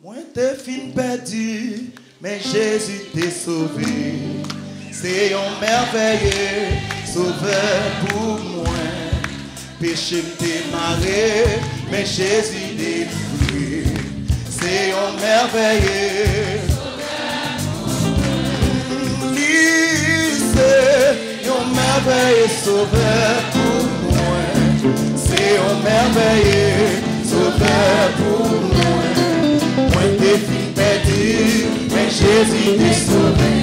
Moi t'es fin perdu, mais Jésus t'est sauvé. C'est un merveilleux sauveur pour moi. Péché m'était marré, mais Jésus délivré. C'est un merveilleux sauveur pour moi. C'est un merveilleux sauveur pour moi. C'est un merveilleux sauveur pour moi. Moi t'es fin perdu, mais Jésus t'est sauvé.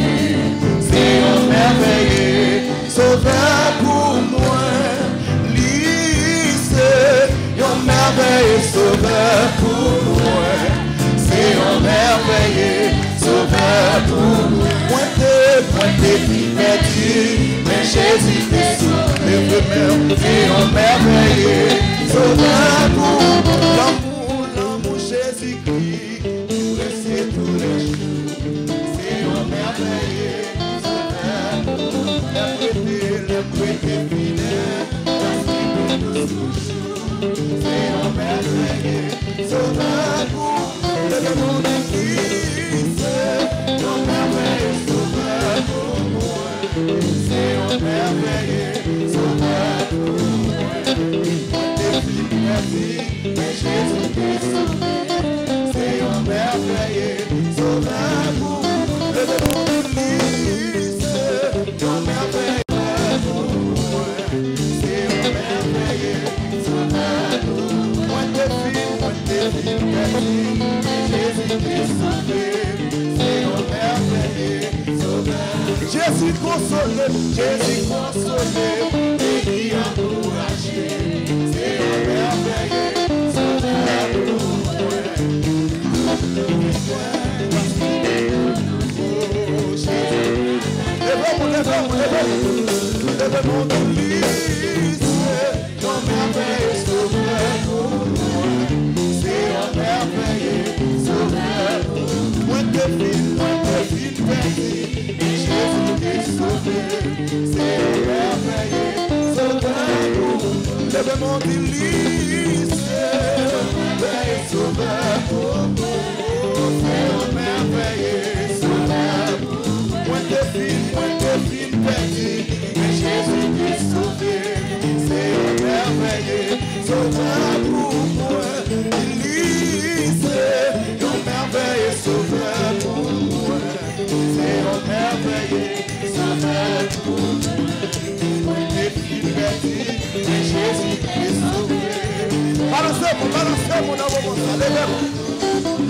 C'est un merveilleux sauveur pour moi. C'est un merveilleux sauveur pour moi. C'est un merveilleux sauveur pour moi. Moi t'es fin perdu, mais Jésus t'est sauvé. C'est un merveilleux sauveur pour moi. L'amour Jésus-Christ, c'est tous les jours. C'est un merveilleux sauveur. Le prêter fidèle, parce qu'il nous toujours. C'est un merveilleux sauveur pour le monde qui c'est un merveilleux sauveur pour moi. C'est un merveilleux sauveur pour moi. T'es merci, mais Jésus t'est sauvé. C'est un merveilleux sauveur pour le monde qui c'est un merveilleux pour moi. C'est un merveilleux sauveur pour moi. T'es merci, mais Jésus t'est sauvé. C'est un merveilleux sauveur. Jésus consolé, et qui a encouragé. C'est un merveilleux sauveur pour moi. Levez-moi de l'île, c'est un merveilleux sauveur pour moi. C'est un merveilleux sauveur pour moi. Moi t'es perdu, Jésus t'est sauvé. C'est un merveilleux sauveur pour moi. Levez-moi de l'île, c'est un merveilleux sauveur pour moi. C'est un merveilleux sauveur pour moi. Moi t'es perdu, mais Jésus t'est sauvé. C'est un merveilleux sauveur pour moi. C'est un merveilleux sauveur pour moi. C'est un merveilleux sauveur pour moi. Moi t'es perdu, mais Jésus t'est sauvé. Balancez-moi dans vos mains,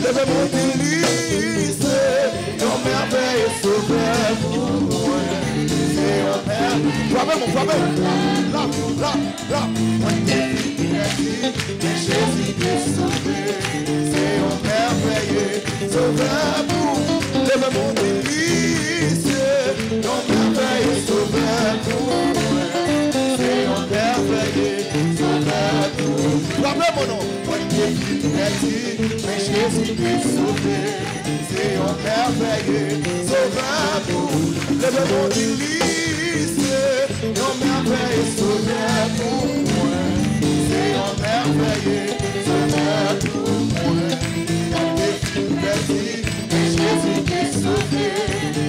levez-moi d'église. C'est un merveilleux sauveur pour moi. C'est un merveilleux. Là. Moi t'es perdu, mais Jésus t'est sauvé. C'est un merveilleux sauveur pour moi. Levez-moi d'église. C'est un merveilleux sauveur pour moi. C'est un merveilleux sauveur pour moi. Mon nom, moi t'es perdu, mais Jésus t'est sauvé. C'est un merveilleux sauveur pour moi. Levez-moi d'église. C'est un merveilleux sauveur pour moi. C'est un merveilleux sauveur pour moi. Moi t'es perdu, mais Jésus t'est sauvé.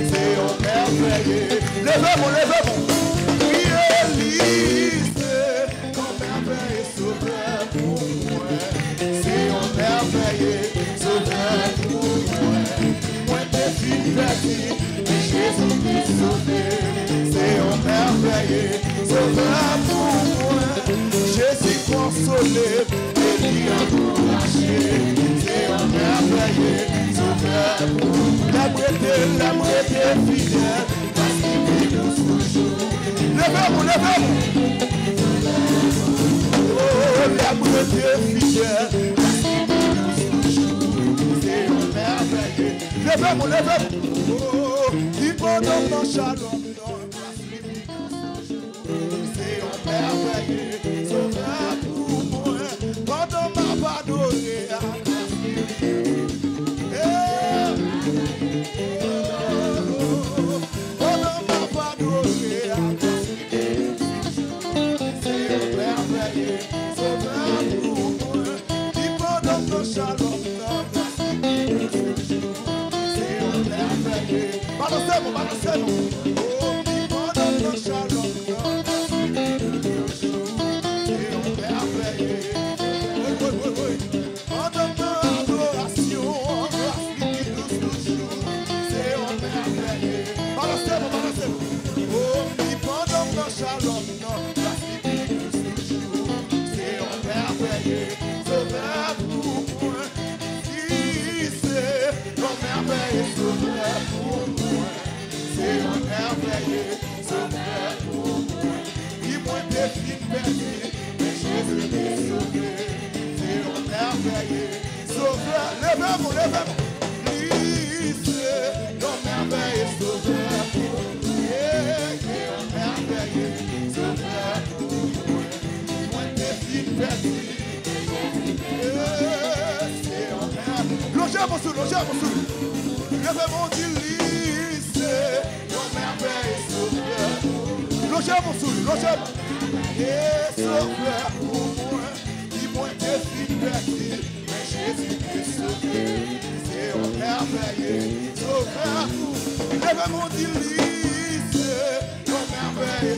C'est un merveilleux. Levez-moi. Oui, Élise, un merveilleux sauveur pour moi. C'est un merveilleux sauveur pour moi. Moi t'es perdu, mais Jésus t'est sauvé. C'est un merveilleux sauveur pour moi. Jésus consolé, et qui a encouragé. C'est un merveilleux sauveur pour moi. L'amour est fidèle, parce qu'il nous toujours. Levez-vous. Oh, l'amour est fidèle, parce qu'il nous toujours. C'est un merveilleux. Levez-vous. Oh, il peut dans shalom. C'est un merveilleux sauveur pour moi. Quand on m'a pardonné, balancez-moi. Oh, qui pendant le shalom, et on merveille. Oui. Pendant l'adoration, c'est on merveille. Balancez-moi. Oh, qui pendant le shalom, c'est on merveille. Sauveur pour moi, qui c'est on merveille, sauveur pour moi. C'est un merveilleux sauveur pour moi. Dis-moi des filles perdues, mais Jésus m'est sauvé. C'est un merveilleux sauveur. Levez-moi. Lui, c'est un merveilleux sauveur pour moi. C'est un merveilleux sauveur pour moi. Dis-moi des filles perdues, c'est un merveilleux. Logez-moi sous. Levez-moi du lit. Logez-moi. Et sauveur pour moi, dis-moi des filles perdues, mais Jésus est sauvé. C'est un merveilleux sauveur pour moi. Lève-moi du lit.